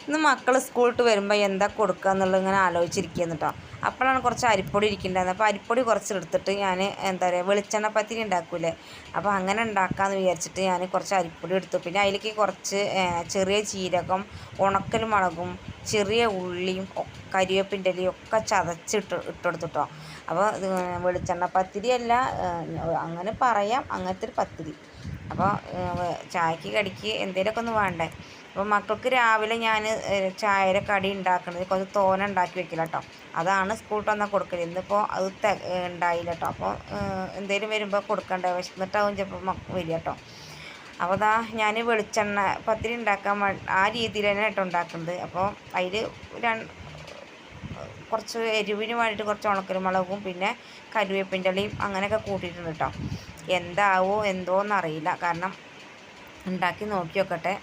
ഇന്ന് മക്കൾ സ്കൂളിട്ട് വരുമ്പോൾ എന്താ കൊടുക്കുക എന്നുള്ളത് ഇങ്ങനെ ആലോചിച്ചിരിക്കുന്നു കേട്ടോ. അപ്പോഴാണ് കുറച്ച് അരിപ്പൊടി ഇരിക്കുന്നുണ്ടായിരുന്നത്. അപ്പോൾ അരിപ്പൊടി കുറച്ച് എടുത്തിട്ട് ഞാൻ എന്താ പറയുക വെളിച്ചെണ്ണ പത്തിരി ഉണ്ടാക്കൂലേ, അപ്പോൾ അങ്ങനെ ഉണ്ടാക്കാമെന്ന് വിചാരിച്ചിട്ട് ഞാൻ കുറച്ച് അരിപ്പൊടി എടുത്തു. പിന്നെ അതിലേക്ക് കുറച്ച് ചെറിയ ജീരകം, ഉണക്കൽ മുളകും, ചെറിയ ഉള്ളിയും കരിവേപ്പിൻ്റെ ഇലയും ഒക്കെ ഇട്ടെടുത്തിട്ടോ. അപ്പോൾ വെളിച്ചെണ്ണ പത്തിരി അല്ല, അങ്ങനെ പറയാം, അങ്ങനത്തെ ഒരു പത്തിരി. അപ്പോൾ ചായക്ക് കടിക്ക് എന്തെങ്കിലുമൊക്കെ ഒന്ന് വേണ്ടേ. അപ്പോൾ മക്കൾക്ക് രാവിലെ ഞാൻ ചായയുടെ കടി ഉണ്ടാക്കുന്നത് കുറച്ച് തോന ഉണ്ടാക്കി വെക്കില്ല കേട്ടോ. അതാണ് സ്കൂളിൽ വന്നാൽ കൊടുക്കൽ. ഇന്നിപ്പോൾ അത് ഉണ്ടായില്ല കേട്ടോ. അപ്പോൾ എന്തെങ്കിലും വരുമ്പോൾ കൊടുക്കണ്ടേ, വിശന്നിട്ടാവും ചിലപ്പോൾ വരിക കേട്ടോ. അപ്പോൾ ഞാൻ വെളിച്ചെണ്ണ പത്തിരി ഉണ്ടാക്കാൻ ആ രീതിയിൽ തന്നെ കേട്ടോ ഉണ്ടാക്കുന്നത്. അപ്പോൾ അതിൽ കുറച്ച് എരിവിന് വേണ്ടിയിട്ട് കുറച്ച് ഉണക്കൽമുളകും പിന്നെ കരിവേപ്പിൻ്റെ ഇലയും അങ്ങനെയൊക്കെ കൂട്ടിയിട്ടുണ്ട് കേട്ടോ. എന്താവോ എന്തോന്നറിയില്ല, കാരണം ഉണ്ടാക്കി നോക്കി നോക്കട്ടെ.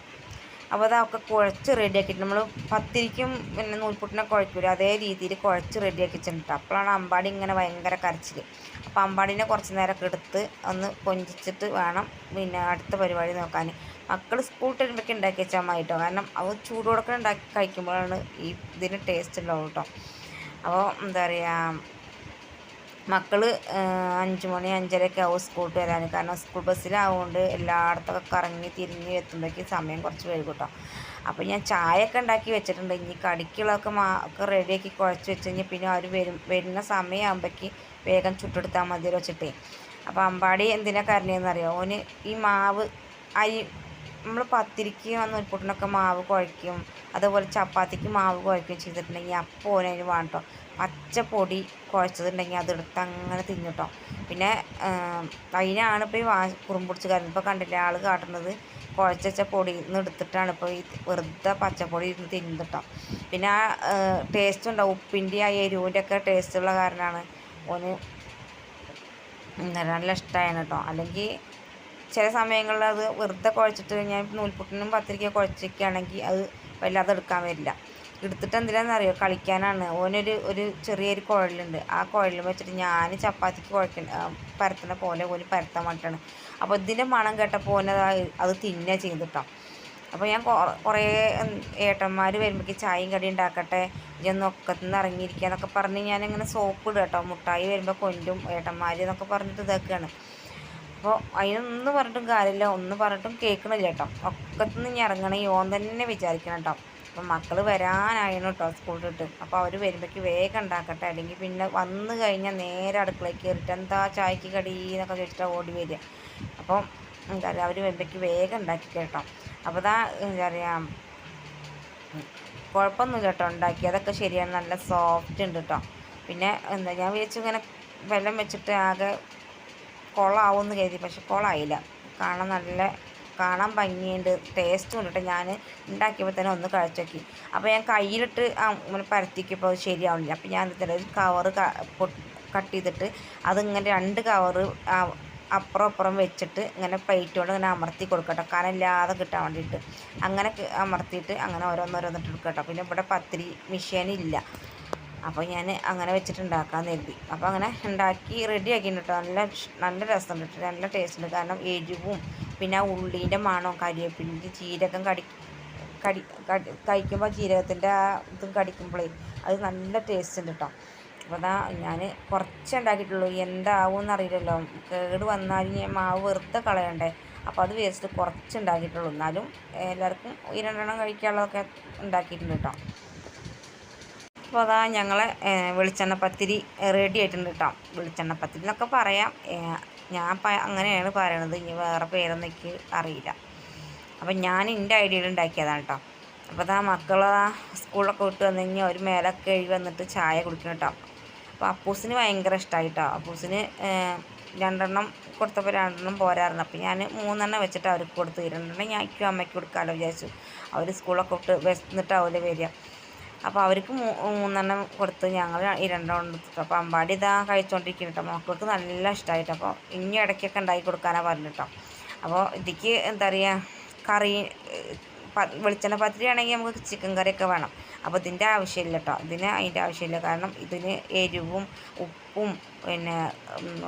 അപ്പോൾ അതൊക്കെ കുഴച്ച് റെഡിയാക്കിയിട്ട് നമ്മൾ പത്തിരിക്കും പിന്നെ നൂൽപുട്ടിനൊക്കെ കുഴക്കില്ല അതേ രീതിയിൽ കുഴച്ച് റെഡിയാക്കി വെച്ചിട്ടുണ്ട്. അപ്പോഴാണ് അമ്പാടി ഇങ്ങനെ ഭയങ്കര കരച്ചിൽ. അപ്പോൾ അമ്പാടിനെ കുറച്ച് നേരമൊക്കെ എടുത്ത് ഒന്ന് കൊഞ്ചിച്ചിട്ട് വേണം പിന്നെ അടുത്ത പരിപാടി നോക്കാൻ. മക്കൾ സ്കൂൾ വരുമ്പോഴേക്ക് ഉണ്ടാക്കി വെച്ചാൽ മതി കേട്ടോ. കാരണം അത് ചൂടോടൊക്കെ ഉണ്ടാക്കി കഴിക്കുമ്പോഴാണ് ഇതിന് ടേസ്റ്റ് ഉണ്ടാവും കേട്ടോ. അപ്പോൾ എന്താ പറയുക, മക്കൾ 5 മണി 5:30 ആവും സ്കൂളിൽ വരാൻ. കാരണം സ്കൂൾ ബസ്സിലാവുകൊണ്ട് എല്ലായിടത്തൊക്കെ കറങ്ങി തിരിഞ്ഞ് എത്തുമ്പോഴേക്ക് സമയം കുറച്ച് വൈകും കേട്ടോ. അപ്പോൾ ഞാൻ ചായയൊക്കെ ഉണ്ടാക്കി വെച്ചിട്ടുണ്ട്. ഇനി കടിക്കുകളൊക്കെ ഒക്കെ റെഡിയാക്കി കുഴച്ച് വെച്ച് കഴിഞ്ഞാൽ പിന്നെ അവർ വരുന്ന സമയമാകുമ്പോഴേക്ക് വേഗം ചുട്ടെടുത്താൽ മതി വെച്ചിട്ടേ. അപ്പോൾ അമ്പാടി എന്തിനാണ് കരഞ്ഞതെന്നറിയോ, ഓന് ഈ മാവ് അരി നമ്മൾ പത്തിരിക്ക് നൂൽപുട്ടിനൊക്കെ മാവ് കുഴയ്ക്കും, അതേപോലെ ചപ്പാത്തിക്ക് മാവ് കുഴയ്ക്കുകയും ചെയ്തിട്ടുണ്ടെങ്കിൽ അപ്പോൾ ഓനതിന് വേണം കേട്ടോ. പച്ചപ്പൊടി കുഴച്ചതുണ്ടെങ്കിൽ അതെടുത്ത് അങ്ങനെ തിന്നിട്ടോ. പിന്നെ അതിനാണ് ഇപ്പോൾ ഈ കുറുമ്പുടിച്ച് കരുതുന്നത്. ഇപ്പോൾ കണ്ടില്ലേ ആൾ കാട്ടുന്നത്, കുഴച്ച പൊടിയിൽ നിന്ന് എടുത്തിട്ടാണ് ഇപ്പോൾ ഈ വെറുതെ പച്ചപ്പൊടി ഇരുന്ന് തിന്നിട്ടോ. പിന്നെ ആ ടേസ്റ്റ് ഉണ്ടാവും, ഉപ്പിൻ്റെ ആ എരിവിൻ്റെ ഒക്കെ ടേസ്റ്റുള്ള കാരണമാണ് ഓന് നല്ല ഇഷ്ടമായാണ് കേട്ടോ. അല്ലെങ്കിൽ ചില സമയങ്ങളിൽ അത് വെറുതെ കുഴച്ചിട്ട് ഞാൻ നൂൽപുട്ടിനും പത്തിരിക്കൊക്കെ കുഴച്ചിരിക്കുകയാണെങ്കിൽ അത് വല്ലാതെ എടുക്കാൻ വരില്ല. എടുത്തിട്ട് എന്തിനാണെന്നറിയോ, കളിക്കാനാണ്. ഒരു ചെറിയൊരു കുഴലുണ്ട്, ആ കുഴൽ വെച്ചിട്ട് ഞാൻ ചപ്പാത്തിക്ക് പരത്തുന്ന പോലെ ഓന് പരത്താൻ വേണ്ടിയിട്ടാണ്. അപ്പോൾ ഇതിൻ്റെ മണം കേട്ടപ്പോൾ ഓന് അത് തിന്നുക ചെയ്തിട്ടോ. അപ്പോൾ ഞാൻ കുറേ ഏട്ടന്മാർ വരുമ്പോഴേക്ക് ചായയും കടി ഉണ്ടാക്കട്ടെ, ഇതൊന്നും ഒക്കത്തുനിന്ന് ഇറങ്ങിയിരിക്കുക എന്നൊക്കെ പറഞ്ഞ് ഞാനിങ്ങനെ സോപ്പ് ഇടുക കേട്ടോ. മുട്ടായി വരുമ്പോൾ കൊണ്ടും ഏട്ടന്മാർ എന്നൊക്കെ പറഞ്ഞിട്ട് ഇതൊക്കെയാണ്. അപ്പോൾ അതിനൊന്നും പറഞ്ഞിട്ടും കാര്യമില്ല, ഒന്നും പറഞ്ഞിട്ടും കേൾക്കണില്ല കേട്ടോ. ഒക്കത്തുനിന്ന് ഇനി ഇറങ്ങണം ഓൻ തന്നെ വിചാരിക്കണം കേട്ടോ. അപ്പം മക്കൾ വരാനായിരുന്നു കേട്ടോ സ്കൂളിലിട്ട്. അപ്പോൾ അവർ വരുമ്പോഴേക്ക് വേഗം ഉണ്ടാക്കട്ടെ, അല്ലെങ്കിൽ പിന്നെ വന്നു കഴിഞ്ഞാൽ നേരെ അടുക്കളയ്ക്ക് കയറിയിട്ട് എന്താ ചായക്ക് കടി എന്നൊക്കെ ചോദിച്ചിട്ടാണ് ഓടി വരിക. അപ്പം എന്താ പറയുക, അവർ വരുമ്പോഴേക്ക് വേഗം ഉണ്ടാക്കി കേട്ടോ. അപ്പോൾ എന്താ പറയുക, കുഴപ്പമൊന്നുമില്ല കേട്ടോ, ഉണ്ടാക്കി അതൊക്കെ ശരിയാണ്, നല്ല സോഫ്റ്റ് ഉണ്ട് കേട്ടോ. പിന്നെ എന്താ ഞാൻ വിചാരിച്ചു ഇങ്ങനെ വെള്ളം വെച്ചിട്ട് ആകെ കുളമാവുമെന്ന് കരുതി, പക്ഷെ കുളമായില്ല. കാണാൻ ഭംഗിയുണ്ട്, ടേസ്റ്റും ഉണ്ട് കേട്ടോ. ഞാൻ ഉണ്ടാക്കിയപ്പോൾ തന്നെ ഒന്ന് കഴിച്ചു നോക്കി. അപ്പോൾ ഞാൻ കയ്യിലിട്ട് ഇങ്ങനെ പരത്തിക്കപ്പോൾ അത് ശരിയാവുന്നില്ല. അപ്പോൾ ഞാൻ ഒരു കവറ് കട്ട് ചെയ്തിട്ട് അതിങ്ങനെ 2 കവറ് അപ്പുറം വെച്ചിട്ട് ഇങ്ങനെ പ്ലേറ്റ് കൊണ്ട് ഇങ്ങനെ അമർത്തി കൊടുക്കട്ടോ, കനമില്ലാതെ കിട്ടാൻ വേണ്ടിയിട്ട്. അങ്ങനെ അമർത്തിയിട്ട് അങ്ങനെ ഓരോന്നോരോന്നിട്ട് എടുക്കുക കേട്ടോ. പിന്നെ ഇവിടെ പത്തിരി മെഷീനില്ല, അപ്പോൾ ഞാൻ അങ്ങനെ വെച്ചിട്ട് ഉണ്ടാക്കാമെന്ന് കരുതി. അപ്പോൾ അങ്ങനെ ഉണ്ടാക്കി റെഡിയാക്കിയിട്ടുണ്ട് കേട്ടോ. നല്ല രസമുണ്ട് കേട്ടോ, നല്ല ടേസ്റ്റ് ഉണ്ട്. കാരണം എരിവും പിന്നെ ആ ഉള്ളീൻ്റെ മണവും കരിവേപ്പിൻ്റെ ജീരകം കഴിക്കുമ്പോൾ ജീരകത്തിൻ്റെ ആ ഇതും കടിക്കുമ്പോഴേ അത് നല്ല ടേസ്റ്റ് ഉണ്ട് കേട്ടോ. അപ്പോൾ ഞാൻ കുറച്ച് ഉണ്ടാക്കിയിട്ടുള്ളൂ, എന്താവും എന്നറിയില്ലല്ലോ, കേട് വന്നാൽ ഞാൻ മാവ് വെറുതെ കളയണ്ടേ. അപ്പോൾ അത് വേസ്റ്റ് കുറച്ച് ഉണ്ടാക്കിയിട്ടുള്ളൂ. എന്നാലും എല്ലാവർക്കും 2 കഴിക്കാനുള്ളതൊക്കെ ഉണ്ടാക്കിയിട്ടുണ്ട് കേട്ടോ. അപ്പോൾ ഞങ്ങളെ വെളിച്ചെണ്ണ പത്തിരി റെഡി ആയിട്ടുണ്ട് കേട്ടോ. വെളിച്ചെണ്ണ പത്തിരി എന്നൊക്കെ പറയാം, ഞാൻ അങ്ങനെയാണ് പറയണത്, ഇനി വേറെ പേരൊന്നും എനിക്ക് അറിയില്ല. അപ്പം ഞാൻ എൻ്റെ ഐഡിയയിൽ ഉണ്ടാക്കിയതാണ് കേട്ടോ. അപ്പോൾ മക്കൾ സ്കൂളിലൊക്കെ വിട്ട് വന്നു കഴിഞ്ഞാൽ ഒരു മേലൊക്കെ കഴുകി വന്നിട്ട് ചായ കുടിക്കണം കേട്ടോ. അപ്പോൾ അപ്പൂസിന് ഭയങ്കര ഇഷ്ടമായി കേട്ടോ. അപ്പൂസിന് 2 കൊടുത്തപ്പോൾ 2 പോരായിരുന്നു. അപ്പോൾ ഞാൻ 3 വെച്ചിട്ട് അവർക്ക് കൊടുത്തു. 2 ഞാനും അമ്മയ്ക്ക് കൊടുക്കാമല്ലോ വിചാരിച്ചു. അവർ സ്കൂളൊക്കെ വിട്ട് വെച്ചിട്ടാവില്ലേ വരിക. അപ്പോൾ അവർക്ക് 3 കൊടുത്ത് ഞങ്ങൾ 2 എടുത്തിട്ട്. അപ്പോൾ അമ്പാടി കഴിച്ചുകൊണ്ടിരിക്കുന്നു കേട്ടോ. മക്കൾക്ക് നല്ല ഇഷ്ടമായിട്ട്. അപ്പോൾ ഇനി ഇടയ്ക്കൊക്കെ ഉണ്ടാക്കി കൊടുക്കാനാണ് പറഞ്ഞു കേട്ടോ. അപ്പോൾ ഇതിക്ക് എന്താ പറയുക, കറി വെളിച്ചെണ്ണ പത്തിരി ആണെങ്കിൽ നമുക്ക് ചിക്കൻ കറിയൊക്കെ വേണം. അപ്പോൾ ഇതിൻ്റെ ആവശ്യമില്ല കേട്ടോ, അതിൻ്റെ ആവശ്യമില്ല. കാരണം ഇതിന് എരിവും ഉപ്പും പിന്നെ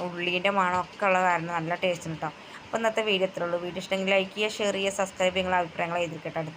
ഉള്ളീൻ്റെ മണമൊക്കെ ഉള്ള കാരണം നല്ല ടേസ്റ്റ് ഉണ്ട് കേട്ടോ. അപ്പോൾ ഇന്നത്തെ വീഡിയോ ഇത്രയുള്ളൂ. വീഡിയോ ഇഷ്ടമെങ്കിൽ ലൈക്ക് ചെയ്യുക, ഷെയർ ചെയ്യുക, സബ്സ്ക്രൈബ് ചെയ്യുക, നിങ്ങളുടെ അഭിപ്രായങ്ങൾ എഴുതിയിരിക്കട്ടെ.